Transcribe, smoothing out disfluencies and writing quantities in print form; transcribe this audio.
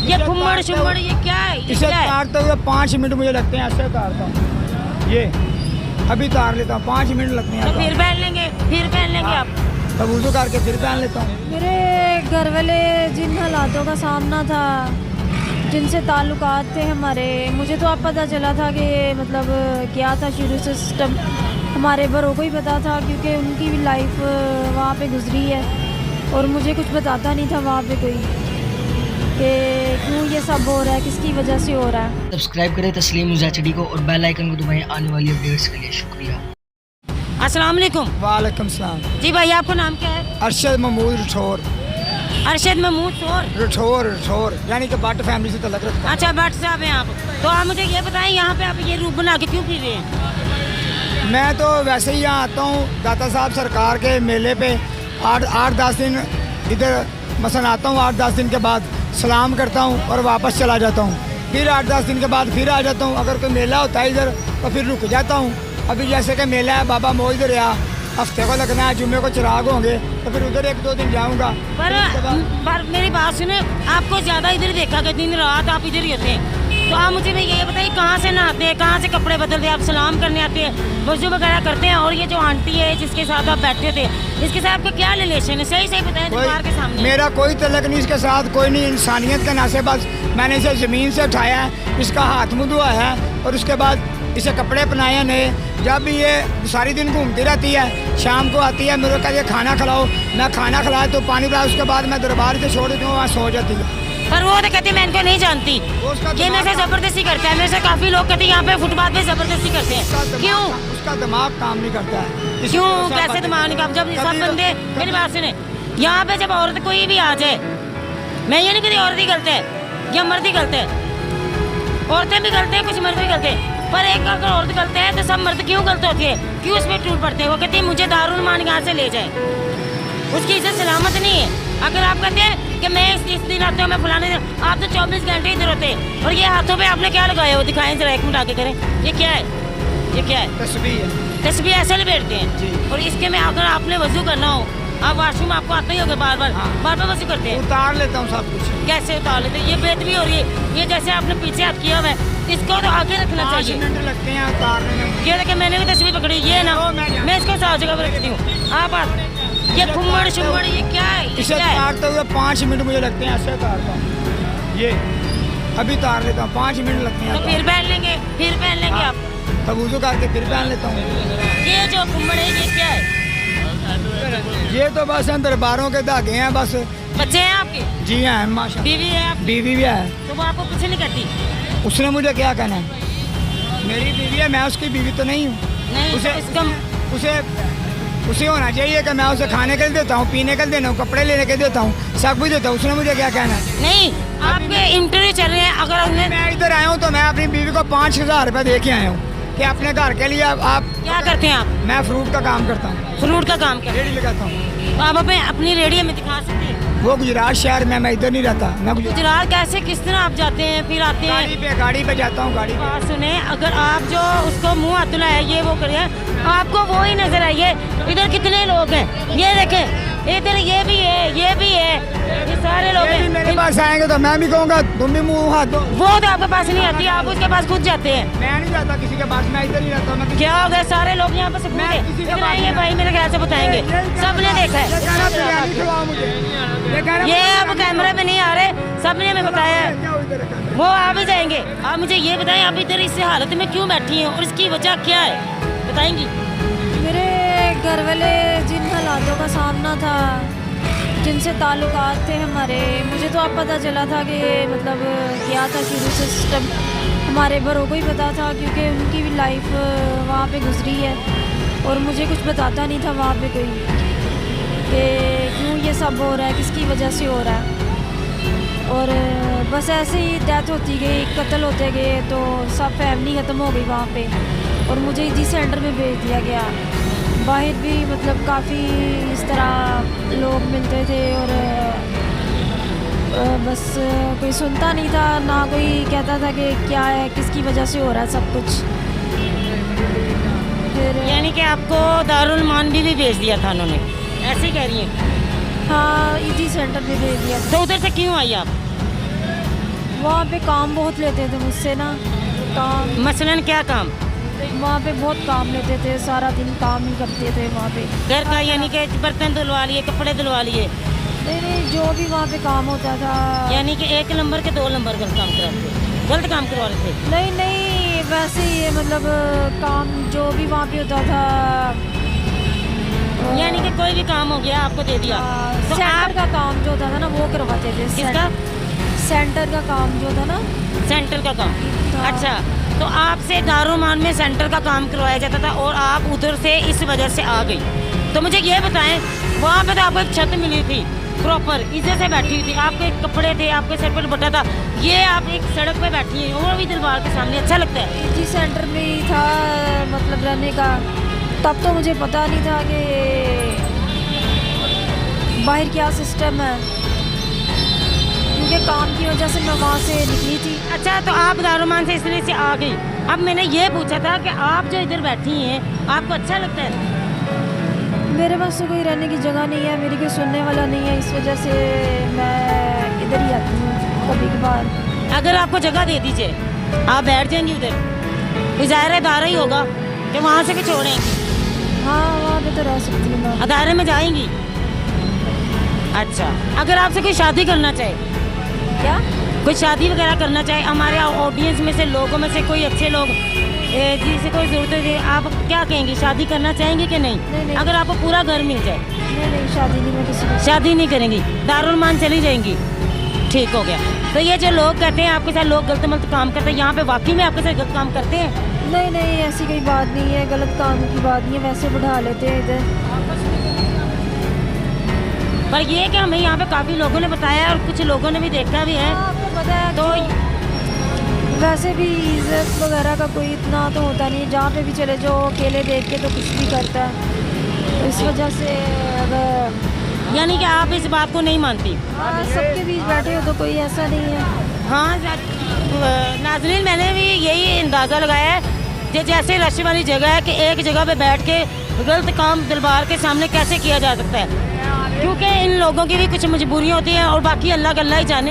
ये फुम्मड़ शुम्मड़ ये क्या है? इसे तारते हुए 5 मिनट मुझे लगते हैं, ऐसे तारता हूँ। ये अभी तार लेता हूँ, 5 मिनट लगते हैं। तो फिर पहन लेंगे आप। तब वुज़ू करके फिर पहन लेता हूँ। मेरे घर वाले जिन हालातों का सामना था, जिनसे ताल्लुकात थे हमारे, मुझे तो अब पता चला था कि मतलब क्या था शुरू से सिस्टम, हमारे बड़ों को ही पता था क्योंकि उनकी भी लाइफ वहाँ पे गुजरी है और मुझे कुछ बताता नहीं था वहाँ पे कोई कि क्यों ये सब हो रहा है, किसकी वजह से हो रहा है। सब्सक्राइब करें तस्लीम न्यूज़ HD को और बेल आइकन को दबाएं आने वाली अपडेट्स के लिए। शुक्रिया। अस्सलाम वालेकुम। वालेकुम सलाम। जी भाई, आपका नाम क्या है? अरशद महमूद रठौर। अरशद महमूद रठौर यानी कि भट्ट फैमिली से तल्लुक़ रखता है। अच्छा, भट्ट साहब हैं आप। तो आप मुझे ये बताएं, यहाँ पे आप ये रूप बना के क्यों पी रहे हैं? मैं तो वैसे ही यहाँ आता हूँ दाता साहब सरकार के मेले पे 8-10 दिन इधर मसलन आता हूँ। 8-10 दिन के बाद सलाम करता हूँ और वापस चला जाता हूँ। फिर 8-10 दिन के बाद फिर आ जाता हूँ। अगर कोई मेला होता है इधर तो फिर रुक जाता हूँ। अभी जैसे कि मेला है बाबा मोज दरिया, हफ्ते को लगना है, जुम्मे को चिराग होंगे तो फिर उधर 1-2 दिन जाऊँगा। पर मेरी बात सुने, आपको ज़्यादा इधर ही देखा कि दिन रात आप इधर ही होते हैं। तो आप मुझे ये बताइए, कहाँ से नहाते हैं, कहाँ से कपड़े बदलते हैं, आप सलाम करने आते हैं, वजू वगैरह करते हैं, और ये जो आंटी है जिसके साथ आप बैठे थे, इसके साथ आपका क्या रिलेशन है? सही बताएं दीवार के सामने। मेरा कोई तल्लुक़ नहीं इसके साथ, कोई नहीं। इंसानियत के नाते बस मैंने इसे ज़मीन से उठाया है, इसका हाथ मुँह धोया है और उसके बाद इसे कपड़े पहनाए नए। जब भी ये सारी दिन घूमती रहती है, शाम को आती है, मेरे कहती है खाना खिलाओ, मैं खाना खिलाया तो पानी पिलाया, उसके बाद मैं दरबार से छोड़ देती हूँ, वहाँ सो जाती है। पर वो तो कहती है मैं इनको नहीं जानती, ये मेरे से ज़बरदस्ती करता है। मेरे से काफ़ी लोग कहते हैं यहाँ पे फुटपाथ पे ज़बरदस्ती करते हैं। क्यों? उसका दिमाग काम नहीं करता है। क्यों? कैसे दिमाग नहीं काम? जब सब बंदे, मेरी बात सुने, यहाँ पे जब औरत कोई भी आ जाए, मैं ये नहीं कहती औरत ही गलत है या मर्द ही गलत है, औरतें भी गलत है, कुछ मर्द भी गलत है, पर एक अगर औरत गलत है तो सब मर्द क्यों गलत होती है? क्यों उसमें टूट पड़ते हैं? वो कहती है मुझे दारुल मान यहाँ से ले जाए, उसकी इज्जत सलामत नहीं है। अगर आप कहते हैं कि मैं इस दिन आता हूँ, मैं फलाने दिन, आप तो 24 घंटे इधर होते हैं। और ये हाथों पे आपने क्या लगाया हो? दिखाएं जरा, 1 मिनट आगे करें। ये क्या है? ये क्या है? तस्बीह है। तस्बीह ऐसे लपेटते हैं जी। और इसके में अगर आपने वजू करना हो, आप वाशरूम आपको आते ही होगा, बार बार वजू करते हैं। उतार लेता हूँ सब कुछ। कैसे उतार लेते हैं? ये बेदबी हो रही है। ये जैसे आपने पीछे हाथ किया हुआ है, इसको तो आगे रखना 5 चाहिए। मिनट लगते हैं उतारने में। ये देखिए, मैंने भी तस्वीर पकड़ी, ये ना मैं इसको साफ जगह पर रखती हूँ। आप ये फुम्मड़ शुम्मड़ ये क्या है? इसे तारते हुए 5 मिनट मुझे लगते हैं, ऐसे तारता हूँ। ये अभी तार लेता हूँ, 5 मिनट लगते हैं। तो फिर पहन लेंगे आप। तब वुज़ू करके फिर पहन लेता हूँ। ये जो फुम्मड़ है ये क्या है? ये तो बस दरबारों के धागे हैं बस। बच्चे हैं आपके? जी हैं माशा। बीवी है आप? बीवी भी है। तो वो आपको कुछ नहीं करती? उसने मुझे क्या कहना है? मेरी बीवी है, मैं उसकी बीवी तो नहीं हूँ। नहीं, उसे होना चाहिए कि मैं उसे खाने के लिए देता हूँ, पीने के लिए देता हूँ, कपड़े लेने के लिए देता हूँ, सब कुछ देता हूँ। उसने मुझे क्या कहना है? नहीं, आपके इंटरव्यू चल रहे हैं। अगर मैं इधर आया हूँ तो मैं अपनी बीवी को 5,000 रुपये दे के आया हूँ कि अपने घर के लिए आप क्या करते हैं? आप? मैं फ्रूट का काम करता हूँ। फ्रूट का काम करते रेडी लगाता हूँ। हैं? तो आप अपनी रेडी में दिखा सकते हैं? वो गुजरात शहर में, मैं इधर नहीं रहता। मैं गुजरात कैसे, किस तरह आप जाते हैं फिर आते हैं? गाड़ी पे जाता हूँ। गाड़ी बात सुने, अगर आप जो उसको मुंह हाथ धुलाया ये वो करिए, आपको वो ही नजर आइए। इधर कितने लोग हैं, ये देखें, इधर ये भी है, ये सारे लोग हैं। मेरे पास आएंगे तो मैं भी कहूँगा तुम भी मुँह हाथ दो। वो तो आपके पास नहीं आती, आप उसके पास खुद जाते हैं। मैं नहीं जाता किसी के पास, मैं इधर नहीं रहता। मैं क्या हो गया? सारे लोग यहाँ पर आएंगे भाई, मेरे ख्याल से बताएंगे, सबने देखा है। ये अब कैमरे में नहीं आ रहे, सबने हमें बताया है, वो आ भी जाएंगे। आप मुझे ये बताएं, आप इधर इस हालत में क्यों बैठी हैं और इसकी वजह क्या है, बताएंगी? मेरे घर वाले जिन हालातों का सामना था, जिनसे ताल्लुकात थे हमारे, मुझे तो अब पता चला था कि मतलब क्या था शुरू से सिस्टम, हमारे बड़ों को ही पता था क्योंकि उनकी भी लाइफ वहाँ पे गुजरी है और मुझे कुछ बताता नहीं था वहाँ पे कोई कि क्यों ये सब हो रहा है, किसकी वजह से हो रहा है। और बस ऐसे ही डेथ होती गई, कत्ल होते गए, तो सब फैमिली ख़त्म हो गई वहाँ पे और मुझे इसी सेंटर में भेज दिया गया। बाहर भी मतलब काफ़ी इस तरह लोग मिलते थे और बस कोई सुनता नहीं था, ना कोई कहता था कि क्या है, किसकी वजह से हो रहा है सब कुछ। फिर यानी कि आपको दारुल मान भी भेज दिया था उन्होंने, ऐसे ही कह रही हैं? हाँ, इसी सेंटर में भेज दिया। तो उधर से क्यों आई आप? वहाँ पे काम बहुत लेते थे मुझसे ना, काम मसलन क्या काम? वहाँ पे बहुत काम लेते थे, सारा दिन काम ही करते थे वहाँ पे। घर का यानी कि बर्तन धुलवा लिए, कपड़े धुलवा लिए, नहीं, जो भी वहाँ पे काम होता था। यानी कि 1 नंबर के 2 नंबर का काम कराते, गलत काम करवा रहे थे। नहीं, वैसे ही ये मतलब काम जो भी वहाँ पे होता था, यानी कि कोई भी काम हो गया आपको दे दिया, तो सेंटर आप का काम जो होता था ना वो करवाते थे। किसका? सेंटर का काम जो था ना। सेंटर का काम। हाँ। अच्छा, तो आपसे दारुमान में सेंटर का काम करवाया जाता था और आप उधर से इस वजह से आ गई। तो मुझे ये बताएं, वहाँ पे तो आपको एक छत मिली थी प्रॉपर, इधर से बैठी हुई थी, आपके कपड़े थे, आपके सर पर दुपट्टा था, ये आप एक सड़क पे बैठी हैं और भी दरबार के सामने, अच्छा लगता है? जी सेंटर में ही था मतलब रहने का। तब तो मुझे पता नहीं था कि बाहर क्या सिस्टम है, क्योंकि काम की वजह से मैं वहाँ से निकली थी। अच्छा, तो आप दारुमान से इसलिए से आ गई। अब मैंने ये पूछा था कि आप जो इधर बैठी हैं, आपको अच्छा लगता है? मेरे पास तो कोई रहने की जगह नहीं है, मेरी कोई सुनने वाला नहीं है, इस वजह से मैं इधर ही आती हूँ कभी कभार। अगर आपको जगह दे दीजिए, आप बैठ जाएंगी उधर? कोई ज़ाहिर अदारा ही होगा कि वहाँ से भी छोड़ेंगी। हाँ, वहाँ पे तो रह सकती हूँ मैं। अदारे में जाएंगी? अच्छा, अगर आपसे कोई शादी करना चाहे, क्या? कोई शादी वगैरह करना चाहे, हमारे ऑडियंस में से लोगों में से कोई अच्छे लोग जिसे कोई ज़रूरत है, आप क्या कहेंगी, शादी करना चाहेंगी कि नहीं? नहीं। अगर आपको पूरा घर मिल जाए? नहीं, शादी नहीं, मैं किसी को। शादी नहीं करेंगी, दारुल मान चली जाएंगी। ठीक हो गया। तो ये जो लोग कहते हैं आपके साथ लोग गलत मलत काम करते हैं, यहाँ पे वाकई में आपके साथ गलत काम करते हैं? नहीं, ऐसी कोई बात नहीं है, गलत काम की बात नहीं है, वैसे बढ़ा लेते हैं इधर। पर ये कि हमें यहाँ पे काफ़ी लोगों ने बताया और कुछ लोगों ने भी देखा भी है। आपको पता है तो वैसे भी इज्जत वगैरह का कोई इतना तो होता नहीं है, जहाँ पे भी चले जाओ अकेले देख के तो कुछ भी करता है, तो इस वजह से अगर यानी कि आप इस बात को नहीं मानती? सबके बीच बैठे हो तो कोई ऐसा नहीं है। हाँ नाज़रीन, मैंने भी यही अंदाज़ा लगाया है कि जैसे रश वाली जगह है कि एक जगह पे बैठ के गलत काम दरबार के सामने कैसे किया जा सकता है, क्योंकि इन लोगों की भी कुछ मजबूरियाँ होती हैं और बाकी अल्लाह ही जाने।